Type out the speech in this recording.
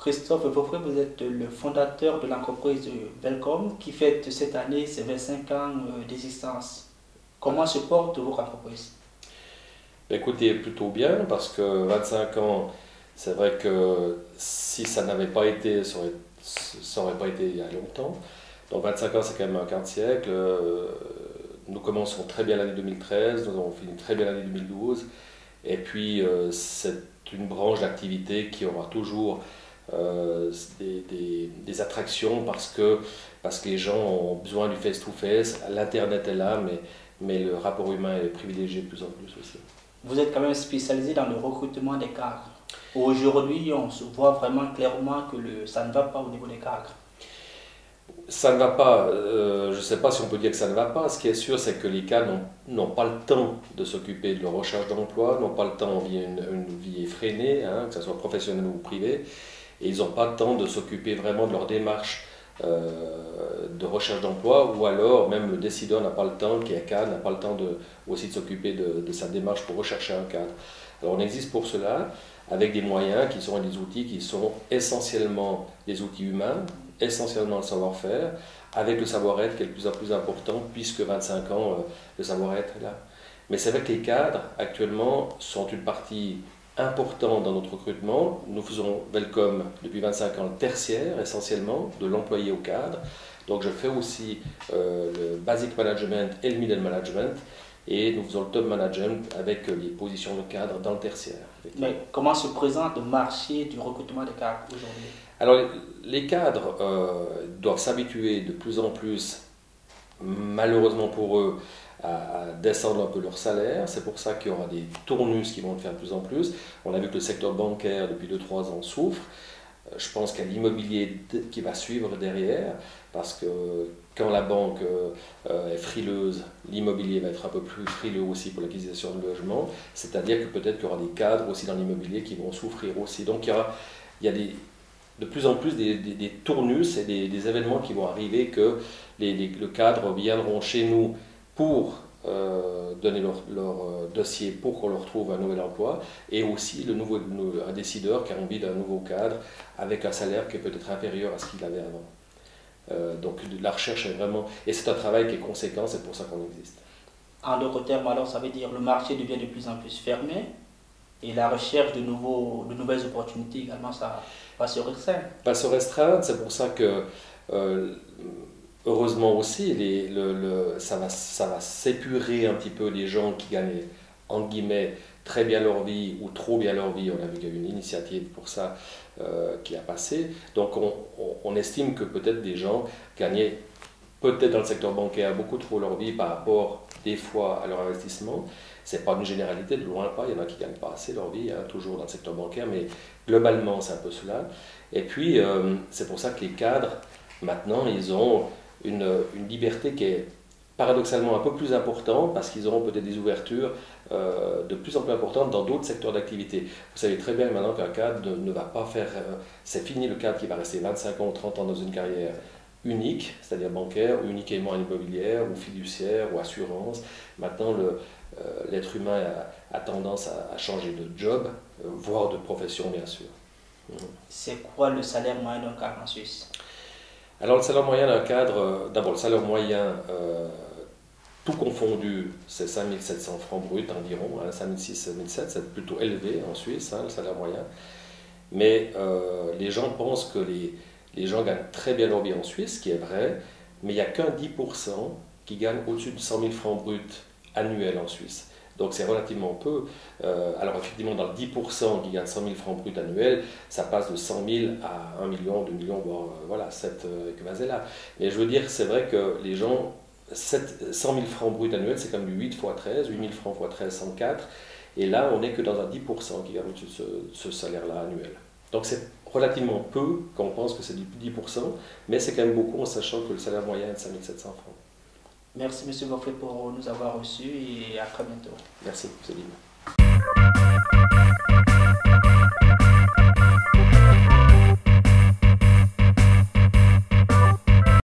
Christophe Vaufré, vous êtes le fondateur de l'entreprise Welcome qui fête cette année ses 25 ans d'existence. Comment se porte votre entreprise? Écoutez, plutôt bien, parce que 25 ans, c'est vrai que si ça n'avait pas été, ça aurait pas été il y a longtemps. Donc 25 ans, c'est quand même un quart de siècle. Nous commençons très bien l'année 2013, nous avons fini très bien l'année 2012. Et puis, c'est une branche d'activité qui aura toujours des attractions parce que les gens ont besoin du face-to-face. L'Internet est là, mais le rapport humain est privilégié de plus en plus aussi. Vous êtes quand même spécialisé dans le recrutement des cadres. Aujourd'hui, on se voit vraiment clairement que ça ne va pas au niveau des cadres. Ça ne va pas, je ne sais pas si on peut dire que ça ne va pas. Ce qui est sûr, c'est que les cadres n'ont pas le temps de s'occuper de leur recherche d'emploi, n'ont pas le temps, une vie effrénée, hein, que ce soit professionnel ou privé, et ils n'ont pas le temps de s'occuper vraiment de leur démarche de recherche d'emploi, ou alors même le décideur n'a pas le temps, qui est cadre, n'a pas le temps aussi de s'occuper de sa démarche pour rechercher un cadre. Alors on existe pour cela, avec des moyens qui sont des outils qui sont essentiellement des outils humains, essentiellement le savoir-faire, avec le savoir-être qui est de plus en plus important, puisque 25 ans, le savoir-être est là. Mais c'est vrai que les cadres, actuellement, sont une partie importante dans notre recrutement. Nous faisons Welcome depuis 25 ans le tertiaire, essentiellement, de l'employé au cadre. Donc je fais aussi le basic management et le middle management. Et nous faisons le top management avec les positions de cadre dans le tertiaire. Mais comment se présente le marché du recrutement des cadres aujourd'hui? Alors, les cadres doivent s'habituer de plus en plus, malheureusement pour eux, à descendre un peu leur salaire. C'est pour ça qu'il y aura des tournus qui vont le faire de plus en plus. On a vu que le secteur bancaire, depuis 2-3 ans, souffre. Je pense qu'il y a l'immobilier qui va suivre derrière, parce que quand la banque est frileuse, l'immobilier va être un peu plus frileux aussi pour l'acquisition de logements, c'est-à-dire que peut-être qu'il y aura des cadres aussi dans l'immobilier qui vont souffrir aussi. Donc il y a de plus en plus des tournus et des événements qui vont arriver que le cadre viendront chez nous pour donner leur dossier pour qu'on leur trouve un nouvel emploi, et aussi un décideur qui a envie d'un nouveau cadre avec un salaire qui est peut-être inférieur à ce qu'il avait avant. Donc la recherche est vraiment... Et c'est un travail qui est conséquent, c'est pour ça qu'on existe. En d'autres termes, alors, ça veut dire que le marché devient de plus en plus fermé et la recherche de nouvelles opportunités également, ça va se restreindre. Va se restreindre, c'est pour ça que... heureusement aussi, ça va s'épurer un petit peu les gens qui gagnent, en guillemets, très bien leur vie ou trop bien leur vie. On a vu qu'il y a eu une initiative pour ça qui a passé. Donc on estime que peut-être des gens gagnaient, peut-être dans le secteur bancaire, beaucoup trop leur vie par rapport des fois à leur investissement. Ce n'est pas une généralité, de loin pas, il y en a qui ne gagnent pas assez leur vie, hein, toujours dans le secteur bancaire, mais globalement c'est un peu cela. Et puis c'est pour ça que les cadres, maintenant, ils ont une liberté qui est paradoxalement un peu plus importante, parce qu'ils auront peut-être des ouvertures de plus en plus importantes dans d'autres secteurs d'activité. Vous savez très bien maintenant qu'un cadre ne va pas faire... c'est fini le cadre qui va rester 25 ans ou 30 ans dans une carrière unique, c'est-à-dire bancaire, ou uniquement immobilière, ou fiduciaire, ou assurance. Maintenant, l'être humain a tendance à changer de job, voire de profession, bien sûr. C'est quoi le salaire moyen d'un cadre en Suisse? Alors le salaire moyen d'un cadre, d'abord le salaire moyen, tout confondu, c'est 5 700 francs bruts environ, hein, 5 600, 5 700, c'est plutôt élevé en Suisse, hein, le salaire moyen. Mais les gens pensent que les gens gagnent très bien leur vie en Suisse, ce qui est vrai, mais il n'y a qu'un 10% qui gagnent au-dessus de 100 000 francs bruts annuels en Suisse. Donc c'est relativement peu. Alors effectivement, dans le 10% qui gagnent 100 000 francs bruts annuels, ça passe de 100 000 à 1 million, 2 millions, voire voilà, cette là. Mais je veux dire, c'est vrai que les gens, 100 000 francs bruts annuels, c'est comme du 8 x 13, 8 000 francs x 13, 104. Et là, on n'est que dans un 10% qui gagne au-dessus de ce salaire-là annuel. Donc c'est relativement peu quand on pense que c'est du 10%, mais c'est quand même beaucoup en sachant que le salaire moyen est de 5 700 francs. Merci M. Vaufré pour nous avoir reçus et à très bientôt. Merci, Céline.